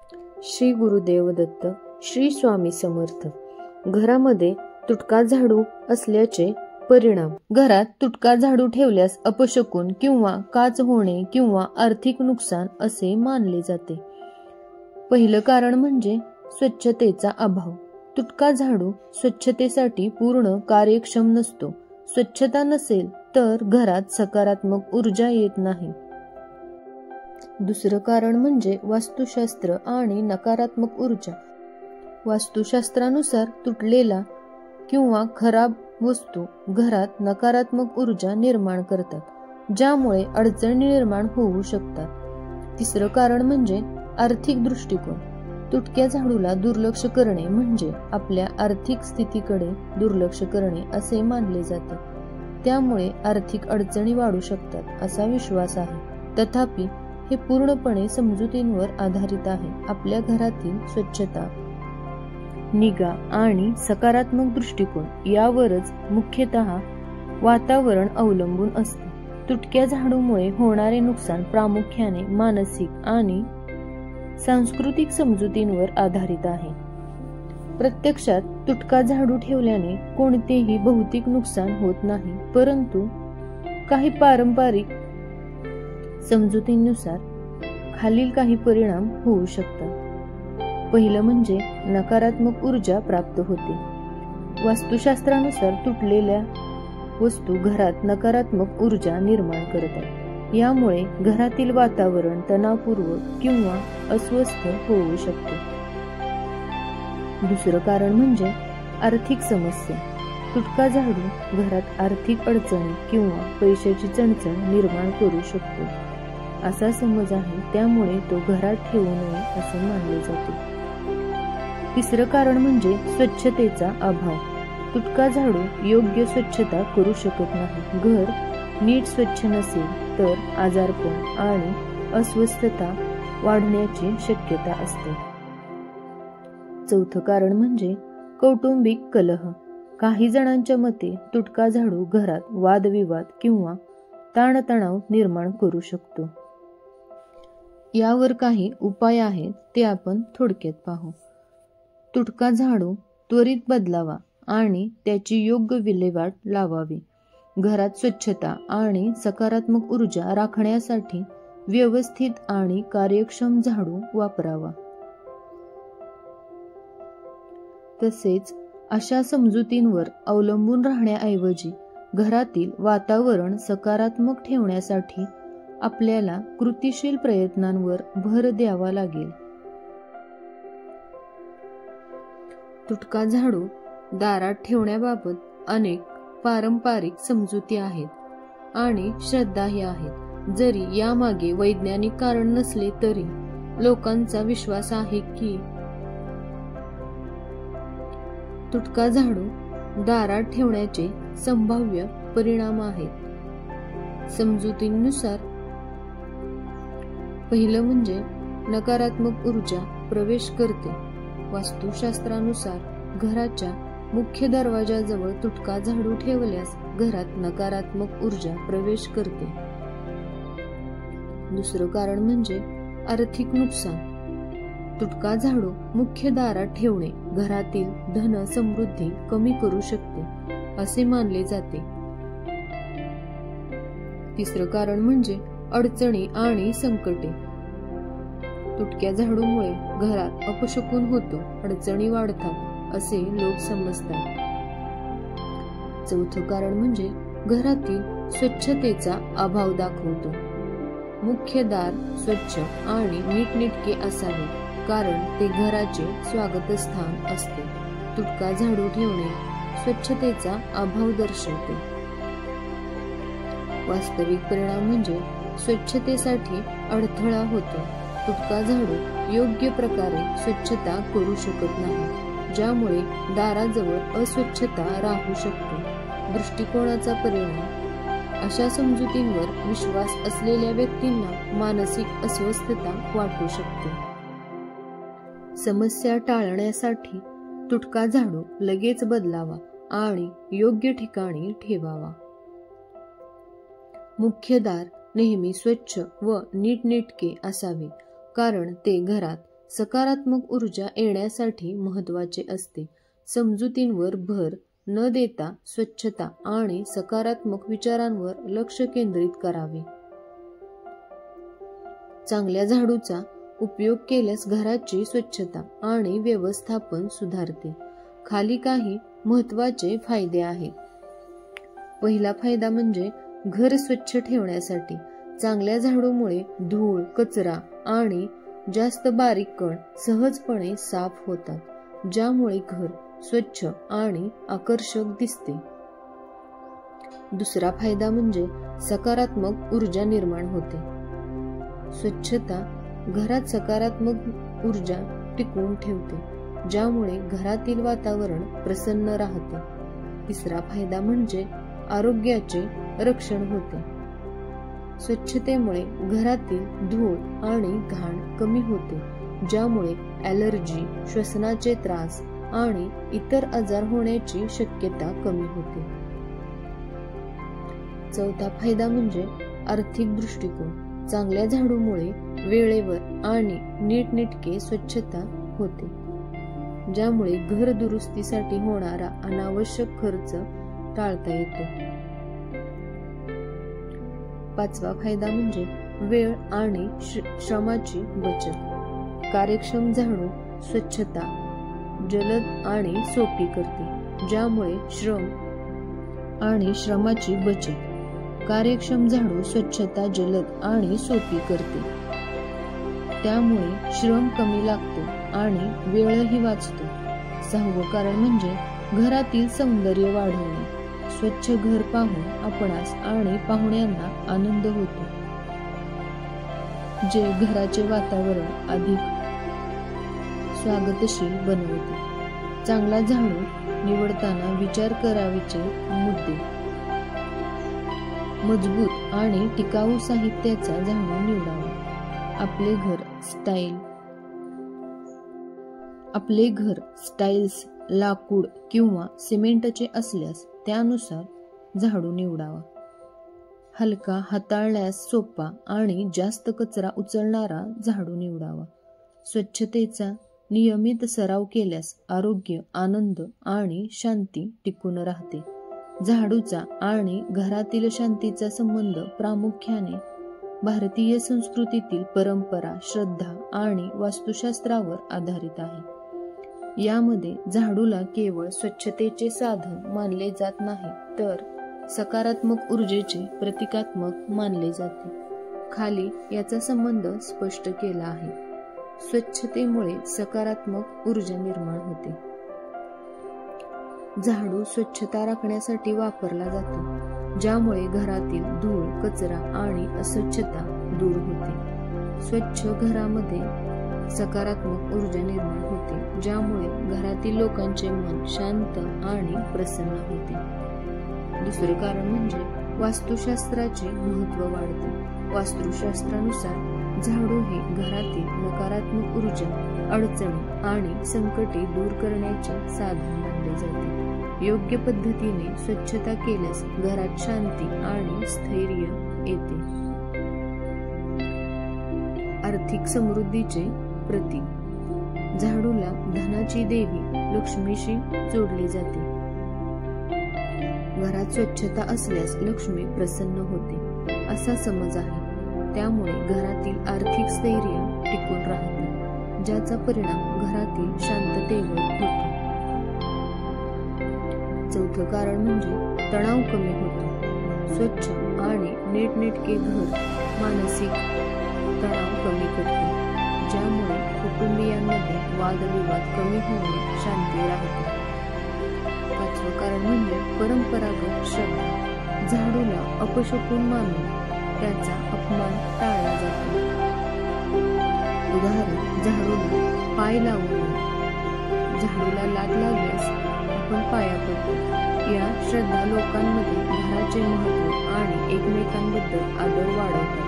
श्री गुरुदेव दत्त. श्री स्वामी समर्थ. घरामध्ये तुटका झाडू असल्याचे परिणाम. घरात तुटका झाडू ठेवल्यास अपशकुन किंवा काच होणे किंवा आर्थिक नुकसान असे मानले जाते. पहिलं कारण म्हणजे स्वच्छतेचा अभाव. तुटका झाडू स्वच्छतेसाठी पूर्ण कार्यक्षम नसतो. स्वच्छता नसेल तर घरात सकारात्मक ऊर्जा येत नाही. दुसरं कारण म्हणजे वास्तुशास्त्र आणि नकारात्मक ऊर्जा. वास्तुशास्त्रानुसार तुटलेला किंवा खराब वस्तू घरात नकारात्मक ऊर्जा निर्माण करतात, ज्यामुळे अडचणी निर्माण होऊ शकतात. तिसरं कारण म्हणजे आर्थिक दृष्टिकोन. तुटक्या झाडूला दुर्लक्ष करणे म्हणजे आपल्या आर्थिक स्थितीकडे दुर्लक्ष करणे असे मानले जाते. त्यामुळे आर्थिक अडचणी वाढू शकतात असा विश्वास आहे. तथापि हे पूर्णपणे समजुतींवर आधारित आहे. आपल्या घरातील स्वच्छता, निगा आणि सकारात्मक दृष्टिकोन यावरच मुख्यतः वातावरण अवलंबून असते. तुटक्या झाडूमुळे होणारे नुकसान प्रामुख्याने मानसिक आणि सांस्कृतिक समजुतींवर आधारित आहे. प्रत्यक्षात तुटका झाडू ठेवल्याने कोणतेही भौतिक नुकसान होत नाही, परंतु काही पारंपरिक समजुतींनुसार खालील काही परिणाम होऊ शकतात. पहिलं म्हणजे नकारात्मक ऊर्जा प्राप्त होते. वास्तुशास्त्रानुसार तुटलेल्या वस्तू घरात नकारात्मक ऊर्जा निर्माण करतात. यामुळे घरातील वातावरण तणावपूर्वक किंवा अस्वस्थ होऊ शकते. दुसरं कारण म्हणजे आर्थिक समस्या. तुटका झाडू घरात आर्थिक अडचणी किंवा पैशाची चणचण निर्माण करू शकतो असा समज आहे. त्यामुळे तो घरात ठेवू नये असे मानले जाते. तिसरं कारण म्हणजे स्वच्छतेचा अभाव. तुटका झाडू योग्य स्वच्छता करू शकत नाही. घर नीट स्वच्छ नसेल तर आजारपण आणि अस्वस्थता वाढण्याची शक्यता असते. चौथं कारण म्हणजे कौटुंबिक कलह. काही जणांच्या मते तुटका झाडू घरात वादविवाद किंवा ताणतणाव निर्माण करू शकतो. यावर काही उपाय आहेत, ते आपण थोडक्यात पाहू. तुटका झाडू त्वरित बदलावा आणि त्याची योग्य विल्हेवाट लावावी. घरात स्वच्छता आणि सकारात्मक ऊर्जा राखण्यासाठी व्यवस्थित आणि कार्यक्षम झाडू वापरावा. तसेच अशा समजुतींवर अवलंबून राहण्याऐवजी घरातील वातावरण सकारात्मक ठेवण्यासाठी आपल्याला कृतिशील प्रयत्नांवर भर द्यावा लागेल. तुटका झाडू दारात ठेवण्याबाबत अनेक पारंपरिक समजुती आहेत आणि श्रद्धाही आहेत. जरी यामागे वैज्ञानिक कारण नसले तरी लोकांचा विश्वास आहे की तुटका झाडू दारात ठेवण्याचे संभाव्य परिणाम आहेत. समजुतींनुसार पहिलं म्हणजे नकारात्मक ऊर्जा प्रवेश करते. वास्तुशास्त्रानुसार घराच्या मुख्य दरवाजाजवळ तुटका झाडू ठेवल्यास घरात नकारात्मक ऊर्जा प्रवेश करते. दुसरं कारण म्हणजे आर्थिक नुकसान. तुटका झाडू मुख्य दारात ठेवणे घरातील धन समृद्धी कमी करू शकते असे मानले जाते. तिसरं कारण म्हणजे अडचणी आणि संकटे. तुटक्या झाडूमुळे घरात अपशकुन होतो, अडचणी वाढतात असे लोक समजतात. चौथं कारण म्हणजे घरातील स्वच्छतेचा अभाव दाखवतो. मुख्य दार स्वच्छ आणि नीटनेटके असावे, कारण ते घराचे स्वागतस्थान असते. तुटका झाडू ठेवणे स्वच्छतेचा अभाव दर्शवते. वास्तविक परिणाम म्हणजे स्वच्छतेसाठी अडथळा होतो. तुटका झाडू योग्य प्रकारे स्वच्छता करू शकत नाही, ज्यामुळे दाराजवळ अस्वच्छता राहू शकते. दृष्टिकोनाचा परिणाम. अशा समजुतींवर विश्वास असलेल्या व्यक्तींना मानसिक अस्वस्थता वाटू शकते. समस्या टाळण्यासाठी तुटका झाडू लगेच बदलावा आणि योग्य ठिकाणी ठेवावा. मुख्य दार नेहमी स्वच्छ व नीटनेटके असावे, कारण ते घरात सकारात्मक ऊर्जा येण्यासाठी महत्त्वाचे असते. समजुतींवर भर न देता स्वच्छता आणि सकारात्मक विचारांवर लक्ष केंद्रित करावे. चांगल्या झाडूचा उपयोग केल्यास घराची स्वच्छता आणि व्यवस्थापन सुधारते. खाली काही महत्त्वाचे फायदे आहेत. पहिला फायदा म्हणजे घर स्वच्छ ठेवण्यासाठी. चांगल्या झाडूमुळे धूळ, कचरा आणि जास्त बारीक कण सहजपणे साफ होतात, ज्यामुळे घर स्वच्छ आणि आकर्षक दिसते. दुसरा फायदा म्हणजे सकारात्मक ऊर्जा निर्माण होते. स्वच्छता घरात सकारात्मक ऊर्जा टिकवून ठेवते, ज्यामुळे घरातील वातावरण प्रसन्न राहते. तिसरा फायदा म्हणजे आरोग्याचे रक्षण होते. स्वच्छतेमुळे घरातील धूळ आणि घाण कमी होते, ज्यामुळे ॲलर्जी, श्वसनाचे त्रास आणि इतर आजार होण्याची शक्यता कमी होते. चौथा फायदा म्हणजे आर्थिक दृष्टिकोन. चांगल्या झाडूमुळे वेळेवर आणि नीटनेटके स्वच्छता होते, ज्यामुळे घर दुरुस्तीसाठी होणारा अनावश्यक खर्च टाळता येतो. पाचवा फायदा म्हणजे वेळ आणि श्रमाची बचत. कार्यक्षम झाडू स्वच्छता जलद आणि सोपी करते, ज्यामुळे श्रमाची बचत. कार्यक्षम झाडू स्वच्छता जलद आणि सोपी करते, त्यामुळे श्रम कमी लागतो आणि वेळही वाचतो. सहावं कारण म्हणजे घरातील सौंदर्य वाढवणे. स्वच्छ घर पाहून आपणास आणि पाहुण्यांना आनंद होतो, जे घराचे वातावरण अधिक स्वागतशील बनवते. चांगला झाडू निवडताना विचार करावीचे मुद्दे. मजबूत आणि टिकाऊ साहित्याचा झाडू निवडावा. आपले घर स्टाईल्स लाकूड किंवा सिमेंटचे असल्यास त्यानुसार झाडू निवडावा. हलका, हाताळण्यास सोपा आणि जास्त कचरा उचलणारा झाडू निवडावा. स्वच्छतेचा नियमित सराव केल्यास आरोग्य, आनंद आणि शांती टिकून राहते. झाडूचा आणि घरातील शांतीचा संबंध प्रामुख्याने भारतीय संस्कृतीतील परंपरा, श्रद्धा आणि वास्तुशास्त्रावर आधारित आहे. यामध्ये झाडूला केवळ स्वच्छतेचे साधन मानले जात नाही, तर सकारात्मक ऊर्जेचे प्रतीकात्मक मानले जाते. खाली याचा संबंध स्पष्ट केला आहे. स्वच्छतेमुळे सकारात्मक ऊर्जा निर्माण होते. झाडू स्वच्छता राखण्यासाठी वापरला जातो, ज्यामुळे घरातील धूळ, कचरा आणि अस्वच्छता दूर होते. स्वच्छ घरामध्ये सकारात्मक ऊर्जा निर्माण होते, ज्यामुळे घरातील लोकांचे मन शांत आणि प्रसन्न होते. दुसरे कारण म्हणजे वास्तुशास्त्राचे महत्त्व वाढते. वास्तुशास्त्रानुसार झाडू हे घरातील नकारात्मक ऊर्जा, अडचणी आणि संकटे दूर करण्याचे साधन मानले जाते. योग्य पद्धतीने स्वच्छता केल्यास घरात शांती आणि स्थैर्य येते. आर्थिक समृद्धीचे प्रतीक. झाडूला धनाची देवी लक्ष्मीशी जोडले जाते. घरात स्वच्छता असल्यास लक्ष्मी प्रसन्न होते असा समज आहे. त्यामुळे घरातील आर्थिक स्थैर्य टिकून राहते, ज्याचा परिणाम घरातील शांततेवर होतो. चौथं कारण म्हणजे तणाव कमी होतो. स्वच्छ आणि नीटनेटके घर मानसिक तणाव कमी करते, ज्यामुळे कुटुंबियांमध्ये वादविवाद कमी होऊन शांती राहते. पाचवं कारण म्हणजे परंपरागत श्रद्धा. झाडूला अपशकुन मानून त्याचा अपमान टाळला जातो. उदाहरण, झाडूला पाय लावू नये. झाडूला लाग लागल्यास आपण पाया पडतो. या श्रद्धा लोकांमध्ये घराचे महत्त्व आणि एकमेकांबद्दल आदर वाढवतात.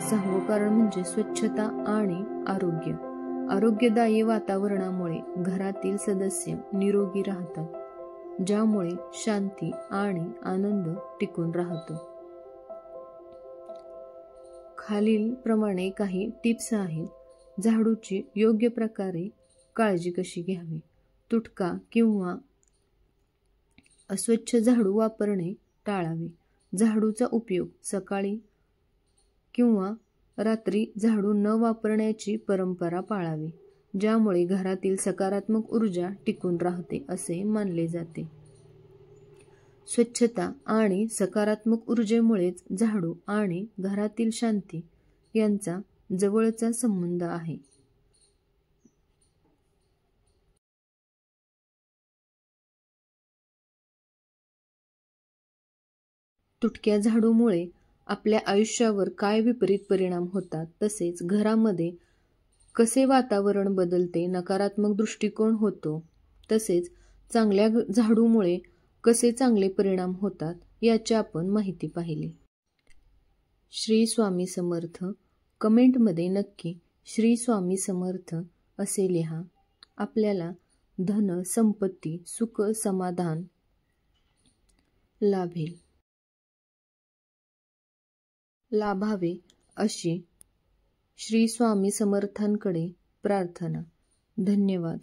सहावं कारण म्हणजे स्वच्छता आणि आरोग्य. आरोग्यदायी वातावरणामुळे घरातील सदस्य निरोगी राहतात, ज्यामुळे शांती आणि आनंद टिकून राहतो. खालील प्रमाणे काही टिप्स आहेत. झाडूची योग्य प्रकारे काळजी कशी घ्यावी. तुटका किंवा अस्वच्छ झाडू वापरणे टाळावे. झाडूचा उपयोग सकाळी किंवा रात्री झाडू न वापरण्याची परंपरा पाळावी, ज्यामुळे घरातील सकारात्मक ऊर्जा टिकून राहते असे मानले जाते. स्वच्छता आणि सकारात्मक ऊर्जेमुळेच झाडू आणि घरातील शांती यांचा जवळचा संबंध आहे. तुटक्या झाडूमुळे आपल्या आयुष्यावर काय विपरीत परिणाम होतात, तसेच घरामध्ये कसे वातावरण बदलते, नकारात्मक दृष्टिकोन होतो, तसेच चांगल्या झाडूमुळे कसे चांगले परिणाम होतात याची आपण माहिती पाहिली. श्री स्वामी समर्थ. कमेंटमध्ये नक्की श्री स्वामी समर्थ असे लिहा. आपल्याला धन, संपत्ती, सुख, समाधान लाभावे अशी श्री स्वामी समर्थांकडे प्रार्थना. धन्यवाद.